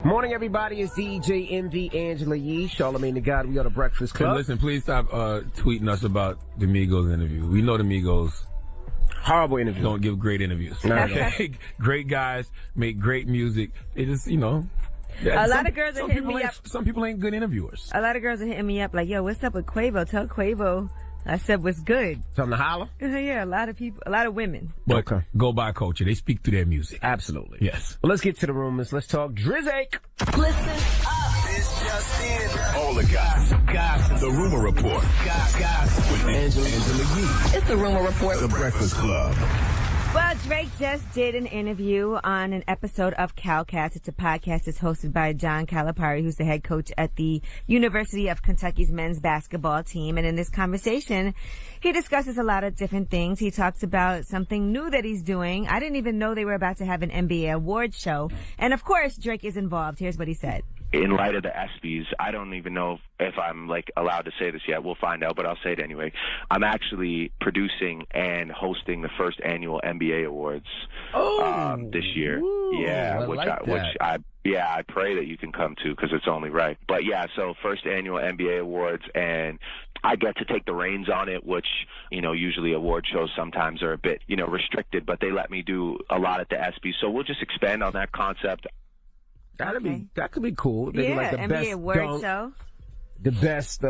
Morning, everybody. It's DJ MV Angela Yee, Charlamagne the God. We are the Breakfast Club. Hey, listen, please stop tweeting us about the Migos interview. We know the Migos horrible interview. Don't give great interviews. Okay. Great guys make great music. They just, A lot of girls are hitting me up. Some people ain't good interviewers. A lot of girls are hitting me up like, yo, what's up with Quavo? Tell Quavo I said what's good. Something to holler? Yeah, a lot of women. But go by culture. They speak through their music. Absolutely. Yes. Well, let's get to the rumors. Let's talk Drizake. Listen up. It's just in. All the gossip. The Rumor Report. Gossip. With Angela Yee. It's the Rumor Report. The Breakfast Club. Well, Drake just did an interview on an episode of CalCast. It's a podcast that's hosted by John Calipari, who's the head coach at the University of Kentucky's men's basketball team. And in this conversation, he discusses a lot of different things. He talks about something new that he's doing. I didn't even know they were about to have an NBA awards show. And of course, Drake is involved. Here's what he said. In light of the ESPYs, I don't even know if I'm allowed to say this yet. We'll find out, but I'll say it anyway. I'm actually producing and hosting the first annual NBA awards this year. I pray that you can come to because it's only right. But yeah, so first annual NBA awards, and I get to take the reins on it, which, usually award shows sometimes are a bit, restricted, but they let me do a lot at the ESPYs. So we'll just expand on that concept. That could be cool. They Yeah, do like the NBA best award dunk, show. the best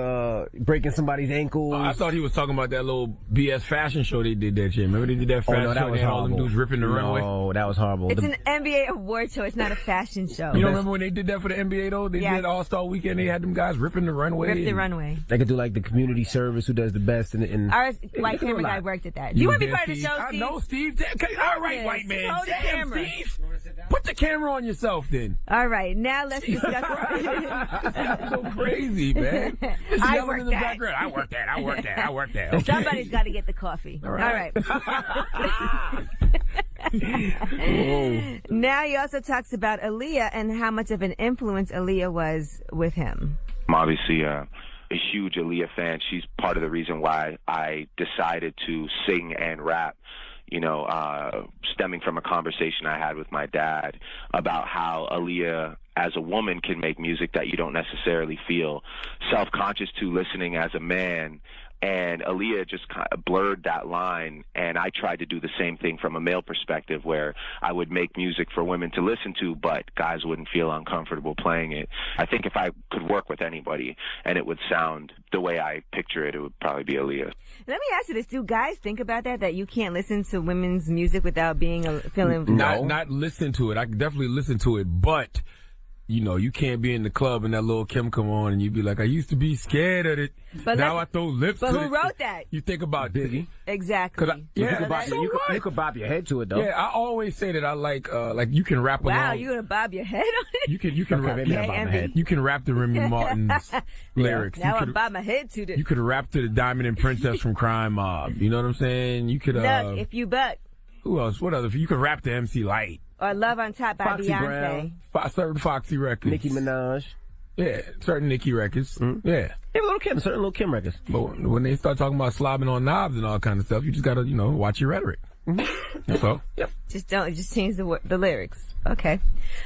breaking somebody's ankles. I thought he was talking about that little BS fashion show they did that year. Remember they did that fashion show? That was they had all them horrible. dudes ripping the runway. No, that was horrible. It's an NBA award show. It's not a fashion show. You don't remember when they did that for the NBA though? They did All-Star Weekend. They had them guys ripping the runway. Rip the runway. They could do like the community service, who does the best. Our white camera guy worked at that. Do you want to be part of the show, Steve? I know, Steve. All right, Yes. white man. Hold the camera. Steve. Put the camera on yourself then. All right, now let's discuss. That's so crazy, man. Just I yelling worked in the that. background. I worked that. Okay. Somebody's got to get the coffee. All right. Now he also talks about Aaliyah and how much of an influence Aaliyah was with him. I'm obviously a huge Aaliyah fan. She's part of the reason why I decided to sing and rap. Stemming from a conversation I had with my dad about how Aaliyah, as a woman, can make music that you don't necessarily feel self-conscious to listening as a man. And Aaliyah just kind of blurred that line, and I tried to do the same thing from a male perspective, where I would make music for women to listen to, but guys wouldn't feel uncomfortable playing it. I think if I could work with anybody and it would sound the way I picture it, it would probably be Aaliyah. Let me ask you this. Do guys think about that you can't listen to women's music without feeling... Not listen to it. I can definitely listen to it, but... you can't be in the club and that little Kim come on and you be like, I used to be scared of it. But now I throw lips to it. But who wrote that? You think about Biggie. Exactly. You could bop your head to it, though. Yeah, I always say that I like you can rap along. Wow, you're going to bob your head on it? You can rap. You can rap the Remy Martin's lyrics. Now I bob my head to it. You could rap to the Diamond and Princess from Crime Mob. You know what I'm saying? You could. Look, if you buck. Who else? What other? You could rap to MC Light. Or Love on Top by Foxy Beyonce. Brown. Certain Foxy records. Nicki Minaj. Yeah, certain Nicki records. Mm-hmm. Yeah. Certain Little Kim records. But when they start talking about slobbing on knobs and all kind of stuff, you just gotta, watch your rhetoric. Mm-hmm. So, yep. Just change the lyrics. Okay.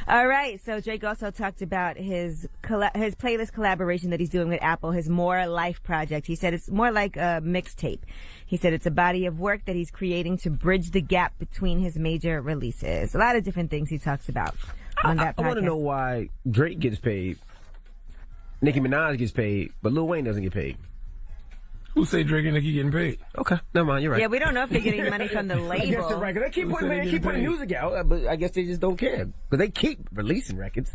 All right. So Drake also talked about his playlist collaboration that he's doing with Apple, his More Life project. He said it's more like a mixtape. He said it's a body of work that he's creating to bridge the gap between his major releases. A lot of different things he talks about on that podcast. I want to know why Drake gets paid, Nicki Minaj gets paid, but Lil Wayne doesn't get paid. Who say Drake and Nicki getting paid? Okay, never mind. You're right. Yeah, we don't know if they're getting money from the label. I guess they're right. 'Cause they keep putting music out, but I guess they just don't care because they keep releasing records.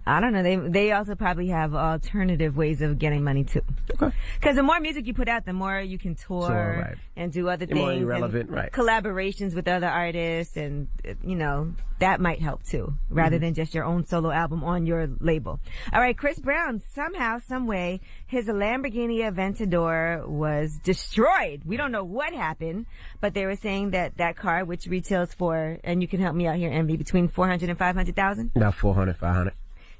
I don't know. They also probably have alternative ways of getting money too. Okay. Because the more music you put out, the more you can tour and do other things. More irrelevant, and collaborations with other artists, and that might help too, rather than just your own solo album on your label. All right, Chris Brown, somehow, some way, his Lamborghini Aventador was destroyed. We don't know what happened, but they were saying that car, which retails for, and you can help me out here, Envy, between $400,000 and $500,000. About 400, 500.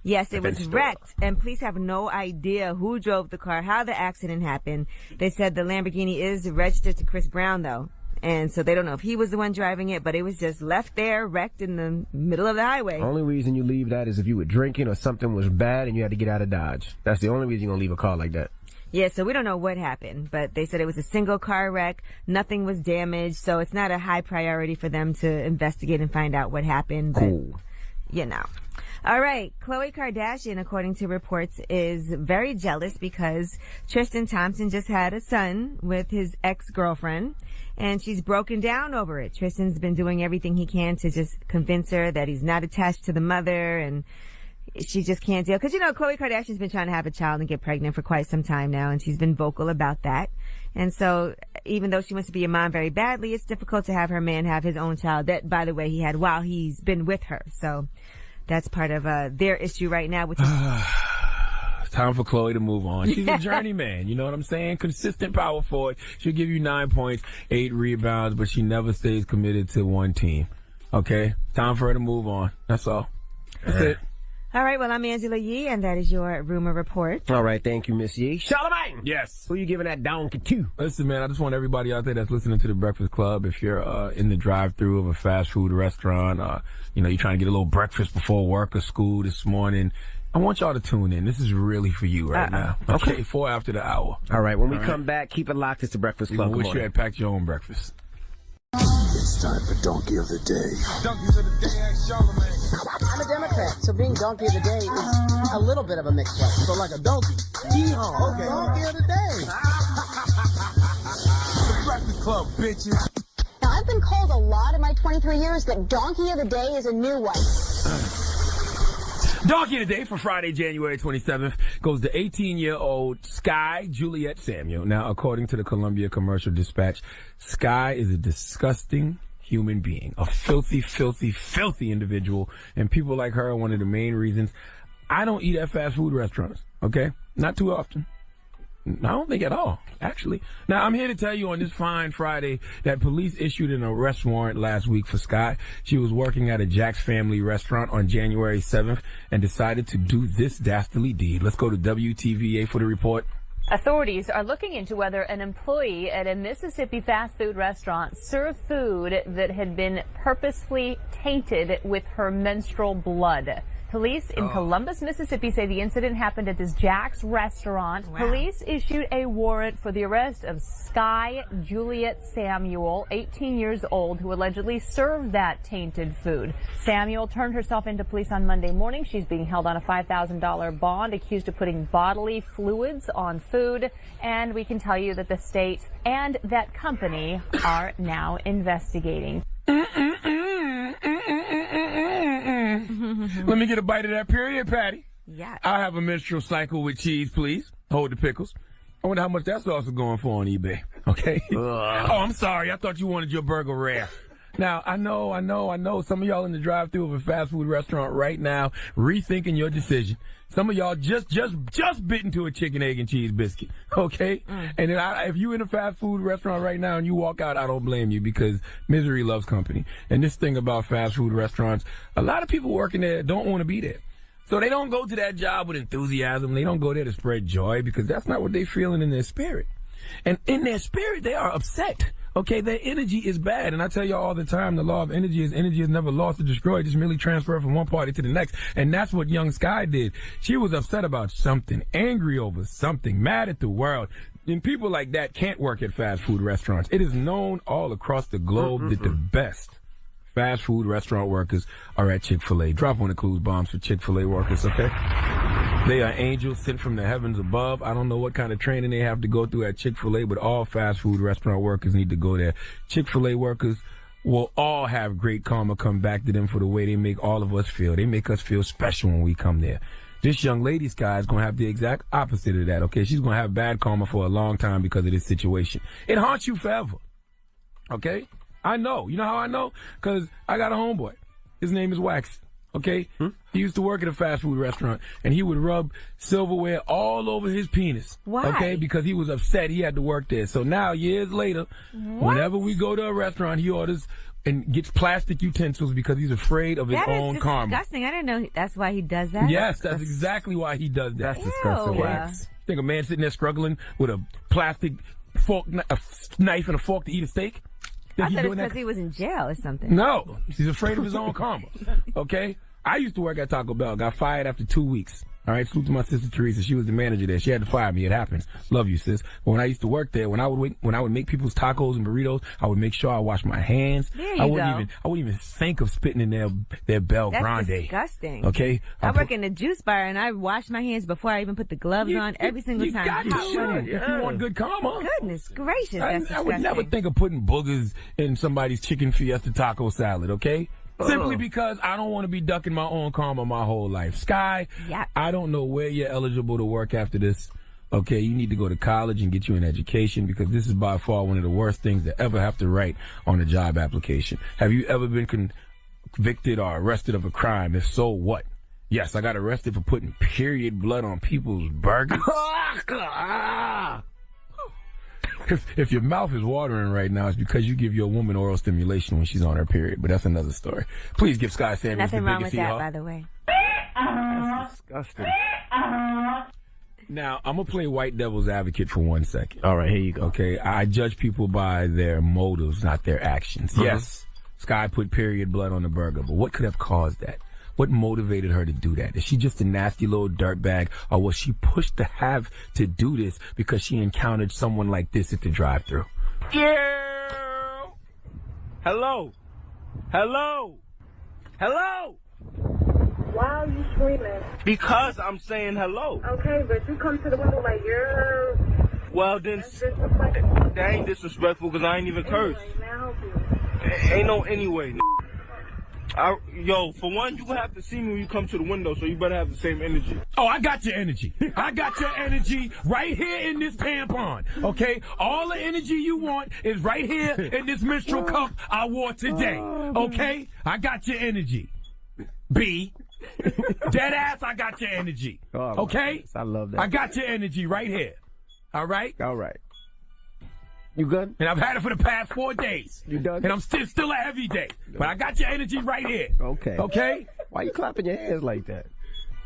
Yes, it was wrecked, and police have no idea who drove the car, how the accident happened. They said the Lamborghini is registered to Chris Brown, though, And so they don't know if he was the one driving it, but it was just left there, wrecked in the middle of the highway. Only reason you leave that is if you were drinking or something was bad and you had to get out of Dodge. That's the only reason you're going to leave a car like that. Yeah, so we don't know what happened, but they said it was a single car wreck. Nothing was damaged, so it's not a high priority for them to investigate and find out what happened. But, Cool. you know. All right, Khloe Kardashian, according to reports, is very jealous because Tristan Thompson just had a son with his ex-girlfriend, and she's broken down over it. Tristan's been doing everything he can to just convince her that he's not attached to the mother, and she just can't deal. Because, you know, Khloe Kardashian's been trying to have a child and get pregnant for quite some time now, and she's been vocal about that. And so even though she wants to be a mom very badly, it's difficult to have her man have his own child that, by the way, he had while he's been with her. So that's part of their issue right now, which is... It's time for Khloe to move on. She's a journeyman, you know what I'm saying? Consistent power forward. She'll give you 9 points, 8 rebounds, but she never stays committed to one team. Okay? Time for her to move on. That's all. That's it. All right, well, I'm Angela Yee, and that is your rumor report. All right, thank you, Miss Yee. Charlamagne! Yes. Who you giving that donkey to? Listen, man, I just want everybody out there that's listening to The Breakfast Club, if you're in the drive-thru of a fast food restaurant, you're trying to get a little breakfast before work or school this morning, I want y'all to tune in. This is really for you right now. Okay, 4 after the hour. All right, when we come back, keep it locked. It's The Breakfast Club. I wish you had packed your own breakfast. It's time for Donkey of the Day. Donkeys of the Day, ask Charlamagne. I'm a Democrat, so being Donkey of the Day is a little bit of a mixed one. So like a donkey. Yeehaw. Okay. Donkey of the Day. The Breakfast Club, bitches. Now, I've been called a lot in my 23 years, but Donkey of the Day is a new one. Donkey of the Day for Friday, January 27th goes to 18-year-old Sky Juliet Samuel. Now, according to the Columbia Commercial Dispatch, Sky is a disgusting human being, a filthy, filthy, filthy individual, and people like her are one of the main reasons I don't eat at fast food restaurants, okay? Not too often. I don't think at all, actually. Now, I'm here to tell you on this fine Friday that police issued an arrest warrant last week for Sky. She was working at a Jack's Family restaurant on January 7th and decided to do this dastardly deed. Let's go to WTVA for the report. Authorities are looking into whether an employee at a Mississippi fast food restaurant served food that had been purposefully tainted with her menstrual blood. Police in Columbus, Mississippi say the incident happened at this Jack's restaurant. Wow. Police issued a warrant for the arrest of Sky Juliet Samuel, 18 years old, who allegedly served that tainted food. Samuel turned herself into police on Monday morning. She's being held on a $5,000 bond, accused of putting bodily fluids on food. And we can tell you that the state and that company are now investigating. Let me get a bite of that period, Patty. Yeah. I'll have a menstrual cycle with cheese, please. Hold the pickles. I wonder how much that sauce is going for on eBay. Okay? Oh, I'm sorry. I thought you wanted your burger rare. Now, I know. Some of y'all in the drive-thru of a fast food restaurant right now rethinking your decision. Some of y'all just bit into a chicken, egg, and cheese biscuit. Okay? And if you in a fast food restaurant right now and you walk out, I don't blame you because misery loves company. And this thing about fast food restaurants, a lot of people working there don't want to be there. So they don't go to that job with enthusiasm. They don't go there to spread joy because that's not what they're feeling in their spirit. And in their spirit, they are upset. Okay, their energy is bad. And I tell y'all all the time, the law of energy is never lost or destroyed, just merely transferred from one party to the next. And that's what young Sky did. She was upset about something, angry over something, mad at the world. And people like that can't work at fast food restaurants. It is known all across the globe that the best fast food restaurant workers are at Chick-fil-A. Drop one of Clues bombs for Chick-fil-A workers, okay? They are angels sent from the heavens above. I don't know what kind of training they have to go through at Chick-fil-A, but all fast food restaurant workers need to go there. Chick-fil-A workers will all have great karma come back to them for the way they make all of us feel. They make us feel special when we come there. This young lady, Sky, is going to have the exact opposite of that, okay? She's going to have bad karma for a long time because of this situation. It haunts you forever, okay? I know. You know how I know? Because I got a homeboy. His name is Wax. Okay? He used to work at a fast food restaurant, and he would rub silverware all over his penis. Why? Okay? Because he was upset he had to work there. So now, years later, whenever we go to a restaurant, he orders and gets plastic utensils because he's afraid of his own karma. That's disgusting. I didn't know that's why he does that. Yes, that's exactly why he does that. That's disgusting. Ew. Wax. Think a man sitting there struggling with a plastic fork, a knife and a fork to eat a steak? I he's thought it was doing that? because he was in jail or something. No, he's afraid of his own karma. Okay? I used to work at Taco Bell. Got fired after 2 weeks. All right, salute to my sister Teresa. She was the manager there. She had to fire me. It happens. Love you, sis. But when I used to work there, when I would make people's tacos and burritos, I would make sure I wash my hands. There you I go. wouldn't even think of spitting in their Bel That's Grande. disgusting. Okay? I work in the juice bar and I wash my hands before I even put the gloves on every single time. You got to, if you want good karma. Goodness gracious, that's I would disgusting. never think of putting boogers in somebody's chicken fiesta taco salad, okay? Simply because I don't want to be ducking my own karma my whole life. Sky, Yep. I don't know where you're eligible to work after this. Okay, you need to go to college and get you an education because this is by far one of the worst things to ever have to write on a job application. Have you ever been convicted or arrested of a crime? If so, what? Yes, I got arrested for putting period blood on people's burgers. If your mouth is watering right now, it's because you give your woman oral stimulation when she's on her period. But that's another story. Please give Sky Samuels Nothing the wrong biggest with that, hee-haw. by the way. That's disgusting. Now, I'm going to play white devil's advocate for 1 second. All right, here you go. Okay, I judge people by their motives, not their actions. Yes, Sky put period blood on the burger, but what could have caused that? What motivated her to do that? Is she just a nasty little dirtbag, or was she pushed to have to do this because she encountered someone like this at the drive-thru? Yeah. Hello. Hello. Hello. Why are you screaming? Because I'm saying hello. Okay, but you come to the window like you're... Well, then That's disrespectful. that ain't disrespectful because I ain't even cursed. Anyway, may I help you? Ain't no anyway. Yo, for one, you gonna have to see me when you come to the window, so you better have the same energy. Oh, I got your energy. I got your energy right here in this tampon, okay? All the energy you want is right here in this menstrual cup I wore today, okay? I got your energy. B. Dead ass, I got your energy, Oh, okay? I love that. I got your energy right here, all right? All right. You good? And I've had it for the past 4 days. You done? And I'm still a heavy day. But I got your energy right here. Okay. Okay? Why you clapping your hands like that?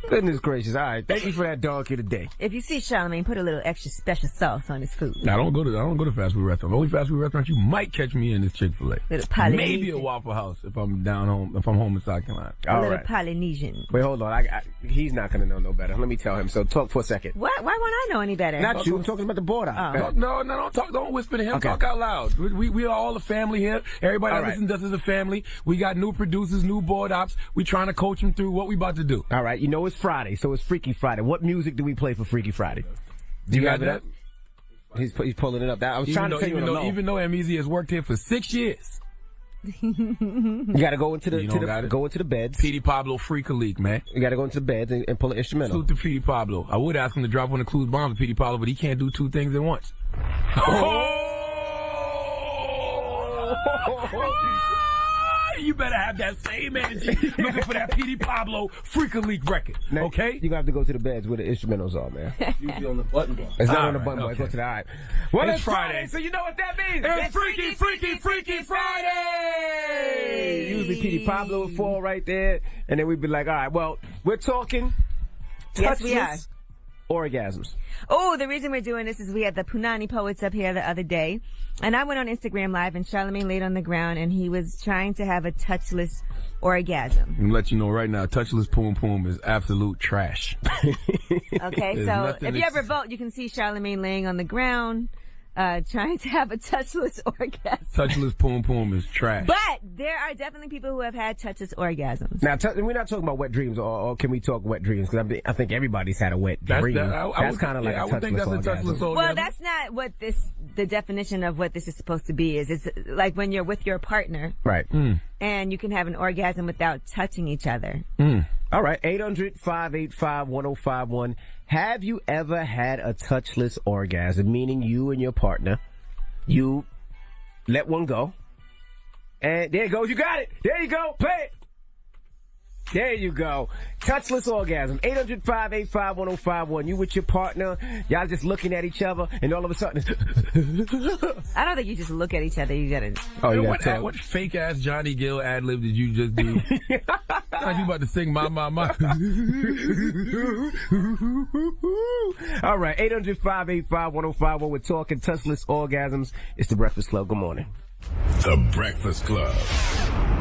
Goodness gracious. All right. Thank you for that donkey today. If you see Charlamagne, put a little extra special sauce on his food. Now, I don't go to fast food restaurants. The only fast food restaurant you might catch me in is Chick-fil-A. Little Polynesian. Maybe a Waffle House if I'm home in South Carolina. A All little right. Polynesian. Wait, hold on. He's not going to know no better. Let me tell him. So talk for a second. What? Why won't I know any better? Not you. I'm talking about the border. Oh. No, don't talk. Don't whisper to him. Okay. Talk out loud. We are all a family here. Everybody All that right. listens to us is a family. We got new producers, new board ops. We trying to coach them through what we about to do. All right. You know it's Friday, so it's Freaky Friday. What music do we play for Freaky Friday? Do You you got have it that? up? He's pulling it up. I was trying to tell you Even though Amizi has worked here for 6 years. you got to go into You don't got it? the beds. Petey Pablo Freak League, man. You got to go into the beds and pull an instrumental. Salute to Petey Pablo. I would ask him to drop one of Clues bombs with Petey Pablo, but he can't do two things at once. You better have that same energy looking for that Petey Pablo Freak League record, Now, okay? You're going to have to go to the beds where the instrumentals are, man. Usually on the button bar. It's not All on the right, button, boy. okay. Go to the all right. Well, It's it's Friday. so you know what that means. It's Freaky Friday! Usually Petey Pablo would fall right there, and then we'd be like, all right, well, we're talking Yes, we are. touchless orgasms. Oh, the reason we're doing this is we had the Punani Poets up here the other day, and I went on Instagram Live, and Charlamagne laid on the ground, and he was trying to have a touchless orgasm. I'm gonna let you know right now, touchless poom poom is absolute trash. Okay, There's so nothing if you that's- ever vote, you can see Charlamagne laying on the ground, trying to have a touchless orgasm. Touchless poom poom is trash. But there are definitely people who have had touchless orgasms. Now, we're not talking about wet dreams, or can we talk wet dreams? Because I think everybody's had a wet dream. That's kind of like a I would think touchless that's a orgasm. touchless orgasm. Well, that's not what the definition of what this is supposed to be is. It's like when you're with your partner Right. and you can have an orgasm without touching each other. All right. 800-585-1051. Have you ever had a touchless orgasm, meaning you and your partner, you let one go, and there it goes. You got it. There you go. Play it. There you go. Touchless orgasm. 800-585-1051. You with your partner, y'all just looking at each other, and all of a sudden, I don't think you just look at each other. You gotta. oh, you got What, to what fake ass Johnny Gill ad lib did you just do? Like you about to sing my. All right, 800-585-1051. We're talking touchless orgasms. It's the Breakfast Club. Good morning. The Breakfast Club.